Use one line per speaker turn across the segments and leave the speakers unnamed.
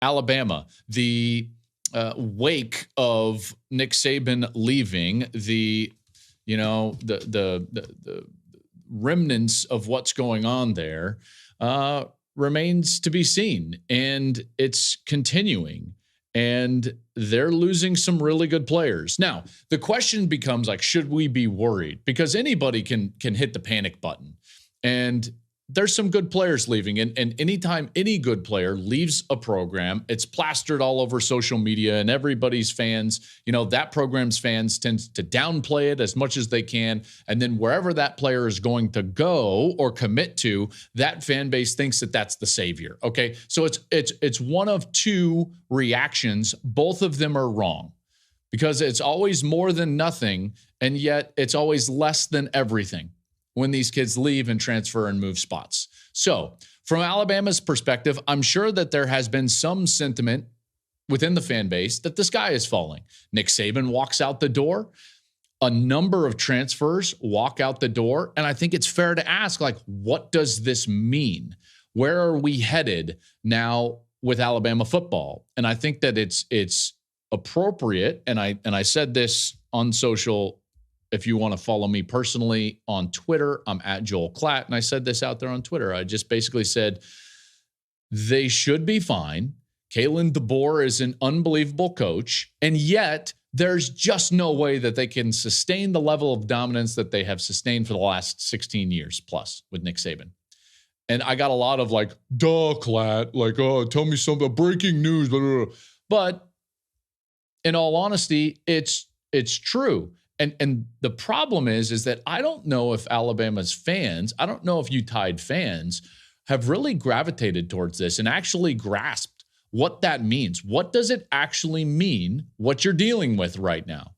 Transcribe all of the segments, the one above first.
Alabama, the wake of Nick Saban leaving, the remnants of what's going on there remains to be seen, and it's continuing. And they're losing some really good players. Now, the question becomes like, should we be worried? Because anybody can hit the panic button. And there's some good players leaving. And anytime any good player leaves a program, it's plastered all over social media, and everybody's fans, that program's fans tend to downplay it as much as they can. And then wherever that player is going to go or commit to, that fan base thinks that that's the savior. Okay. So it's one of two reactions. Both of them are wrong, because it's always more than nothing. And yet it's always less than everything when these kids leave and transfer and move spots. So from Alabama's perspective, I'm sure that there has been some sentiment within the fan base that the sky is falling. Nick Saban walks out the door. A number of transfers walk out the door. And I think it's fair to ask, like, what does this mean? Where are we headed now with Alabama football? And I think that it's appropriate. And I said this on social. If you want to follow me personally on Twitter, I'm at Joel Klatt. And I said this out there on Twitter. I just basically said they should be fine. Kalen DeBoer is an unbelievable coach. And yet there's just no way that they can sustain the level of dominance that they have sustained for the last 16 years plus with Nick Saban. And I got a lot of like, duh, Klatt, like, oh, tell me something, breaking news, blah, blah, blah. But in all honesty, it's true. And the problem is that I don't know if Alabama's fans, I don't know if U-Tide fans have really gravitated towards this and actually grasped what that means. What does it actually mean, what you're dealing with right now?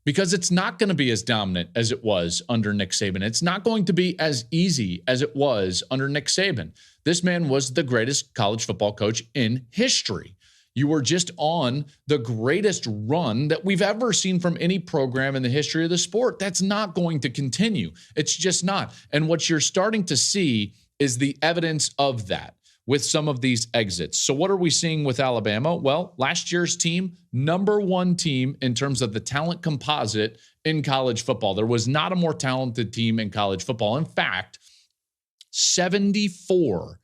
Because it's not going to be as dominant as it was under Nick Saban. It's not going to be as easy as it was under Nick Saban. This man was the greatest college football coach in history. You were just on the greatest run that we've ever seen from any program in the history of the sport. That's not going to continue. It's just not. And what you're starting to see is the evidence of that with some of these exits. So what are we seeing with Alabama? Well, last year's team, number one team in terms of the talent composite in college football. There was not a more talented team in college football. In fact, 74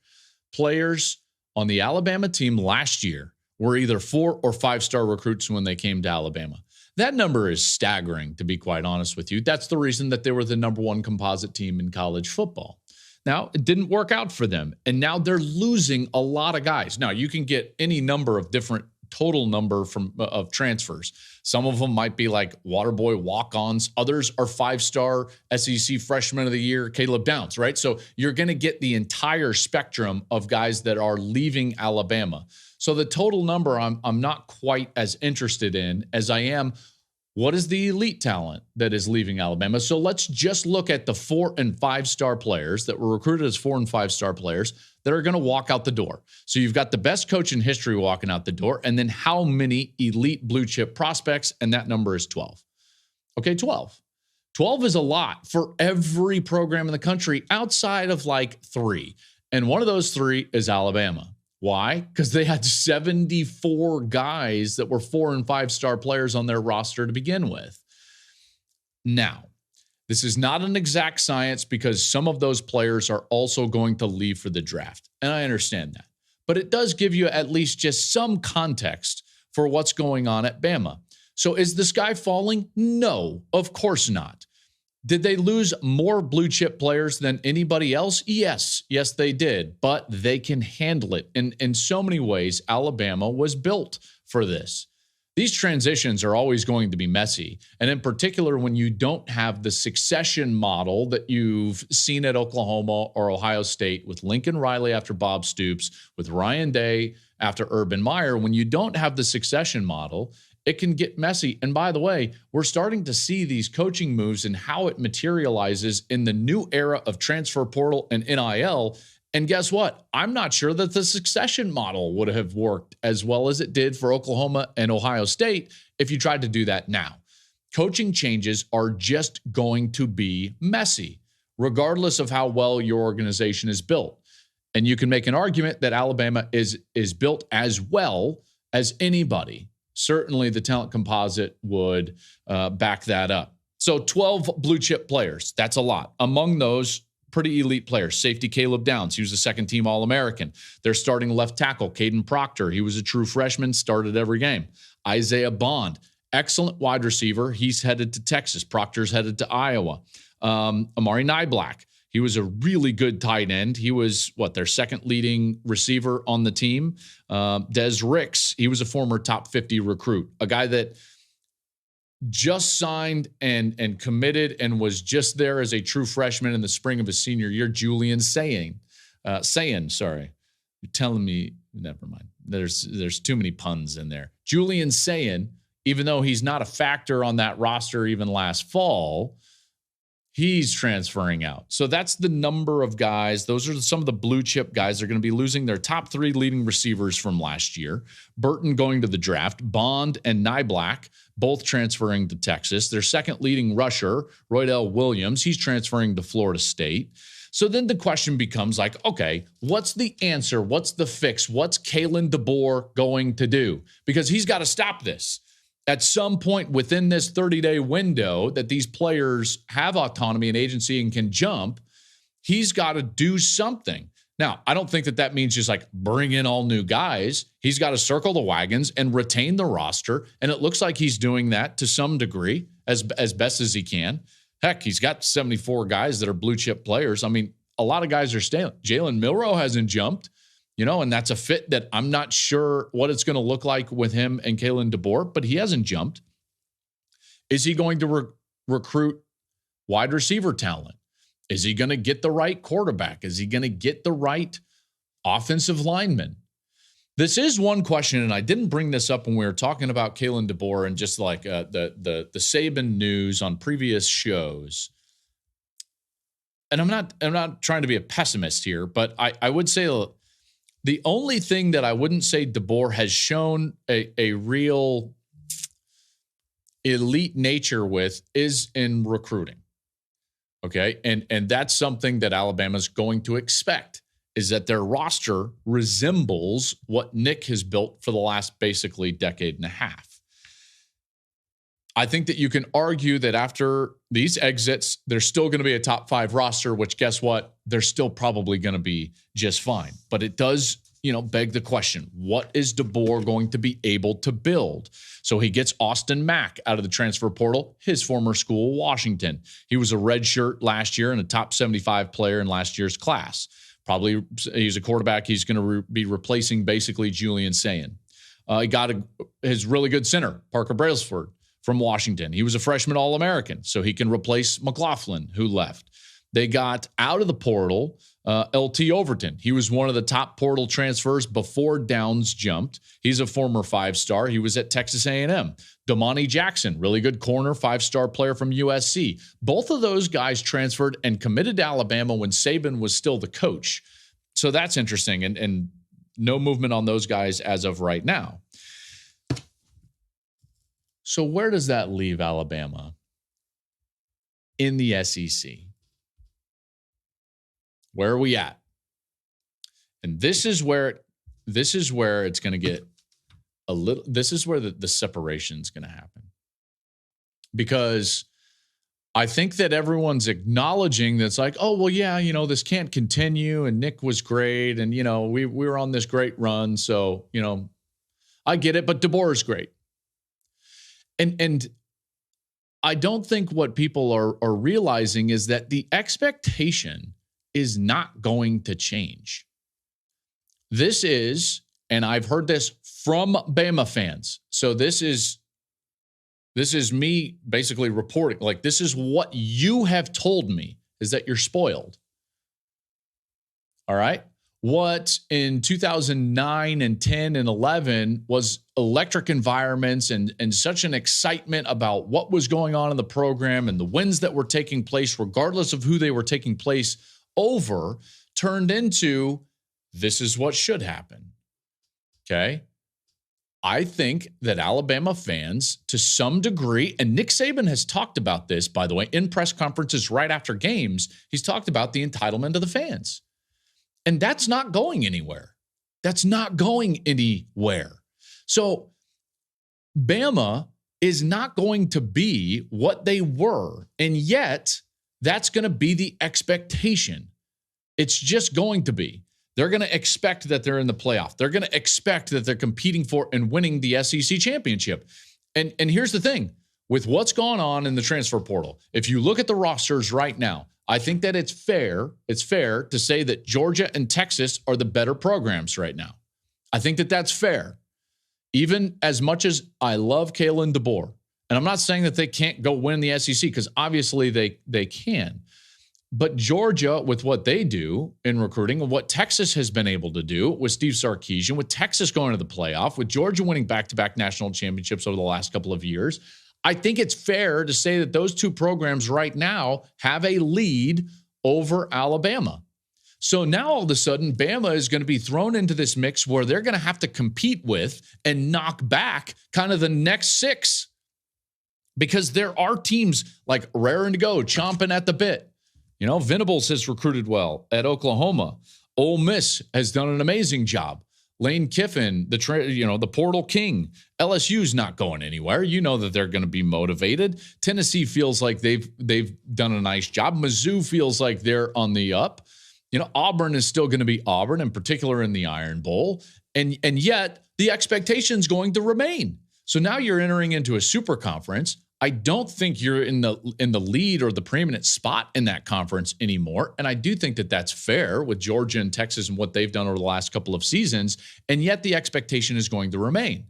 players on the Alabama team last year were either 4 or 5-star recruits when they came to Alabama. That number is staggering, to be quite honest with you. That's the reason that they were the number one composite team in college football. Now, it didn't work out for them, and now they're losing a lot of guys. Now, you can get any number of different total number of transfers. Some of them might be like Waterboy walk-ons. Others are 5-star SEC Freshman of the Year, Caleb Downs, right? So you're going to get the entire spectrum of guys that are leaving Alabama. So the total number I'm not quite as interested in as I am, what is the elite talent that is leaving Alabama? So let's just look at the 4 and 5-star players that were recruited as 4 and 5-star players that are going to walk out the door. So you've got the best coach in history walking out the door, and then how many elite blue chip prospects, and that number is 12. Okay, 12. 12 is a lot for every program in the country outside of like 3. And one of those 3 is Alabama. Why? Because they had 74 guys that were 4 and 5-star players on their roster to begin with. Now, this is not an exact science because some of those players are also going to leave for the draft. And I understand that. But it does give you at least just some context for what's going on at Bama. So is the sky falling? No, of course not. Did they lose more blue chip players than anybody else? Yes, they did, but they can handle it. And in so many ways, Alabama was built for this. These transitions are always going to be messy. And in particular, when you don't have the succession model that you've seen at Oklahoma or Ohio State with Lincoln Riley after Bob Stoops, with Ryan Day after Urban Meyer, when you don't have the succession model, it can get messy. And by the way, we're starting to see these coaching moves and how it materializes in the new era of transfer portal and NIL. And guess what? I'm not sure that the succession model would have worked as well as it did for Oklahoma and Ohio State if you tried to do that now. Coaching changes are just going to be messy, regardless of how well your organization is built. And you can make an argument that Alabama is built as well as anybody. Certainly the talent composite would back that up. So 12 blue chip players, that's a lot. Among those, pretty elite players. Safety Caleb Downs, he was a second-team All-American. Their starting left tackle, Kaydn Proctor, he was a true freshman, started every game. Isaiah Bond, excellent wide receiver. He's headed to Texas. Proctor's headed to Iowa. Amari Niblack, he was a really good tight end. He was, their second leading receiver on the team. Des Ricks, he was a former top 50 recruit, a guy that just signed and committed and was just there as a true freshman in the spring of his senior year. Julian Sayin, sorry. You're telling me, never mind. There's too many puns in there. Julian Sayin, even though he's not a factor on that roster even last fall, he's transferring out. So that's the number of guys. Those are some of the blue chip guys. They're going to be losing their top 3 leading receivers from last year. Burton going to the draft. Bond and Niblack both transferring to Texas. Their second leading rusher, Roydell Williams, he's transferring to Florida State. So then the question becomes like, okay, what's the answer? What's the fix? What's Kalen DeBoer going to do? Because he's got to stop this. At some point within this 30-day window that these players have autonomy and agency and can jump, he's got to do something. Now, I don't think that means just like bring in all new guys. He's got to circle the wagons and retain the roster, and it looks like he's doing that to some degree as best as he can. Heck, he's got 74 guys that are blue-chip players. I mean, a lot of guys are staying. Jalen Milroe hasn't jumped. And that's a fit that I'm not sure what it's going to look like with him and Kalen DeBoer, but he hasn't jumped. Is he going to recruit wide receiver talent? Is he going to get the right quarterback? Is he going to get the right offensive lineman? This is one question, and I didn't bring this up when we were talking about Kalen DeBoer and just like the Saban news on previous shows. And I'm not trying to be a pessimist here, but I would say the only thing that I wouldn't say DeBoer has shown a real elite nature with is in recruiting. Okay. And that's something that Alabama's going to expect, is that their roster resembles what Nick has built for the last basically decade and a half. I think that you can argue that after these exits, there's still going to be a top 5 roster, which guess what? They're still probably going to be just fine. But it does, beg the question, what is DeBoer going to be able to build? So he gets Austin Mack out of the transfer portal, his former school, Washington. He was a redshirt last year and a top 75 player in last year's class. Probably he's a quarterback. He's going to be replacing basically Julian Sayin. He got his really good center, Parker Brailsford, from Washington. He was a freshman All-American, so he can replace McLaughlin, who left. They got out of the portal LT Overton. He was one of the top portal transfers before Downs jumped. He's a former 5-star. He was at Texas A&M. Damani Jackson, really good corner, 5-star player from USC. Both of those guys transferred and committed to Alabama when Saban was still the coach. So that's interesting, and no movement on those guys as of right now. So where does that leave Alabama in the SEC? Where are we at? And this is where it's going to get a little, this is where the separation is going to happen. Because I think that everyone's acknowledging that's like, oh, well, yeah, this can't continue. And Nick was great. And, we were on this great run. So, I get it, but DeBoer is great. And I don't think what people are realizing is that the expectation is not going to change. This is, and I've heard this from Bama fans. So this is me basically reporting, like, this is what you have told me, is that you're spoiled. All right. What in 2009 and 10 and 11 was electric environments and such an excitement about what was going on in the program and the wins that were taking place, regardless of who they were taking place over, turned into, this is what should happen. Okay. I think that Alabama fans, to some degree, and Nick Saban has talked about this, by the way, in press conferences right after games, he's talked about the entitlement of the fans. And that's not going anywhere. That's not going anywhere. So Bama is not going to be what they were. And yet, that's going to be the expectation. It's just going to be. They're going to expect that they're in the playoff. They're going to expect that they're competing for and winning the SEC championship. And here's the thing. With what's gone on in the transfer portal, if you look at the rosters right now, I think that it's fair to say that Georgia and Texas are the better programs right now. I think that that's fair. Even as much as I love Kalen DeBoer, and I'm not saying that they can't go win the SEC, because obviously they can. But Georgia, with what they do in recruiting and what Texas has been able to do with Steve Sarkisian, with Texas going to the playoff, with Georgia winning back-to-back national championships over the last couple of years, I think it's fair to say that those two programs right now have a lead over Alabama. So now all of a sudden, Bama is going to be thrown into this mix where they're going to have to compete with and knock back kind of the next six, because there are teams like raring to go, chomping at the bit. You know, Venables has recruited well at Oklahoma. Ole Miss has done an amazing job. Lane Kiffin, the portal king. LSU's not going anywhere. You know that they're going to be motivated. Tennessee feels like they've done a nice job. Mizzou feels like they're on the up. You know, Auburn is still going to be Auburn, in particular in the Iron Bowl. And yet the expectation's going to remain. So now you're entering into a super conference. I don't think you're in the lead or the preeminent spot in that conference anymore. And I do think that that's fair with Georgia and Texas and what they've done over the last couple of seasons. And yet the expectation is going to remain.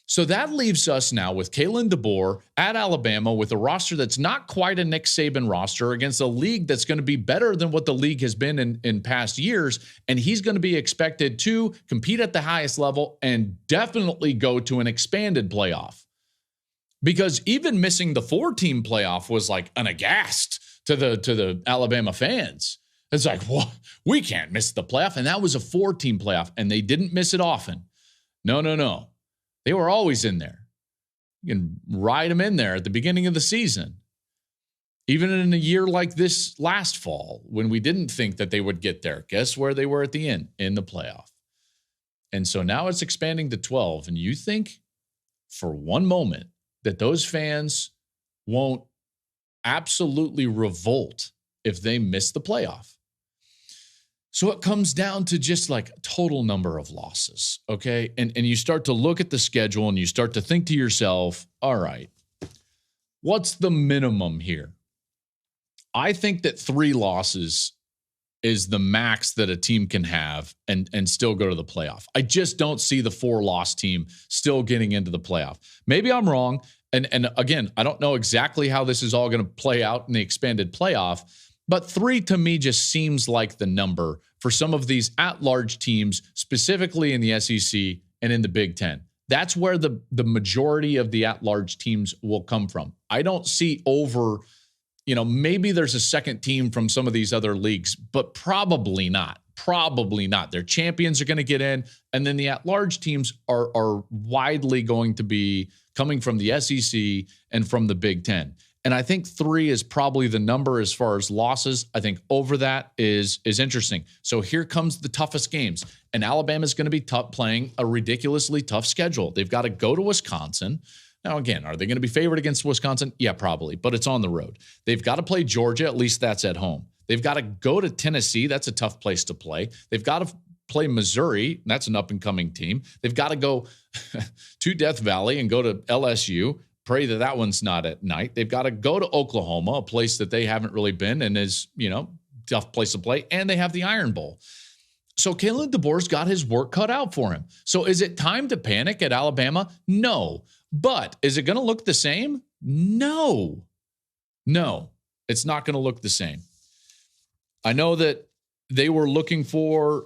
So that leaves us now with Kalen DeBoer at Alabama with a roster that's not quite a Nick Saban roster against a league that's going to be better than what the league has been in past years. And he's going to be expected to compete at the highest level and definitely go to an expanded playoff. Because even missing the 4-team playoff was like an aghast to the Alabama fans. It's like, well, we can't miss the playoff. And that was a 4-team playoff, and they didn't miss it often. No. They were always in there. You can ride them in there at the beginning of the season. Even in a year like this last fall, when we didn't think that they would get there, guess where they were at the end? In the playoff. And so now it's expanding to 12. And you think for one moment that those fans won't absolutely revolt if they miss the playoff. So it comes down to just like total number of losses, okay? And you start to look at the schedule and you start to think to yourself, all right, what's the minimum here? I think that 3 losses is the max that a team can have and still go to the playoff. I just don't see the 4-loss team still getting into the playoff. Maybe I'm wrong. And again, I don't know exactly how this is all going to play out in the expanded playoff, but 3 to me just seems like the number for some of these at-large teams, specifically in the SEC and in the Big Ten. That's where the majority of the at-large teams will come from. I don't see over, maybe there's a second team from some of these other leagues, but probably not. Probably not. Their champions are going to get in, and then the at-large teams are widely going to be coming from the SEC and from the Big Ten. And I think 3 is probably the number as far as losses. I think over that is interesting. So here comes the toughest games. And Alabama's going to be playing a ridiculously tough schedule. They've got to go to Wisconsin. Now, again, are they going to be favored against Wisconsin? Yeah, probably, but it's on the road. They've got to play Georgia. At least that's at home. They've got to go to Tennessee. That's a tough place to play. They've got to play Missouri. That's an up-and-coming team. They've got to go to Death Valley and go to LSU. Pray that one's not at night. They've got to go to Oklahoma, a place that they haven't really been and is, tough place to play. And they have the Iron Bowl. So Kalen DeBoer's got his work cut out for him. So is it time to panic at Alabama? No. But is it going to look the same? No. It's not going to look the same. I know that they were looking for,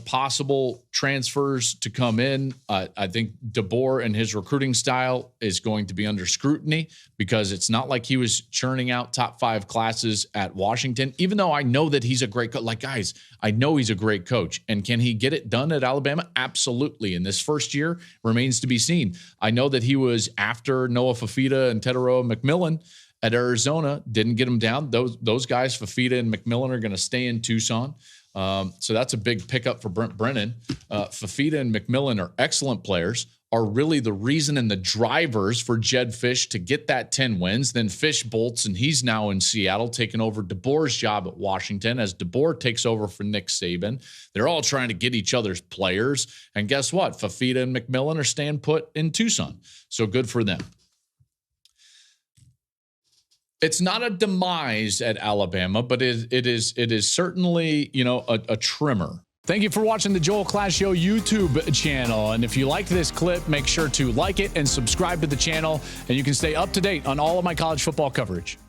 possible transfers to come in. I think DeBoer and his recruiting style is going to be under scrutiny because it's not like he was churning out top 5 classes at Washington, even though I know that he's a great coach. Like, guys, I know he's a great coach. And can he get it done at Alabama? Absolutely. And this first year remains to be seen. I know that he was after Noah Fafita and Teteroa McMillan at Arizona, didn't get him down. Those guys, Fafita and McMillan, are going to stay in Tucson. So that's a big pickup for Brent Brennan. Fafita and McMillan are excellent players, are really the reason and the drivers for Jed Fish to get that 10 wins. Then Fish bolts, and he's now in Seattle, taking over DeBoer's job at Washington as DeBoer takes over for Nick Saban. They're all trying to get each other's players. And guess what? Fafita and McMillan are staying put in Tucson. So good for them. It's not a demise at Alabama, but it is certainly, a trimmer.
Thank you for watching the Joel Klatt Show YouTube channel. And if you liked this clip, make sure to like it and subscribe to the channel, and you can stay up to date on all of my college football coverage.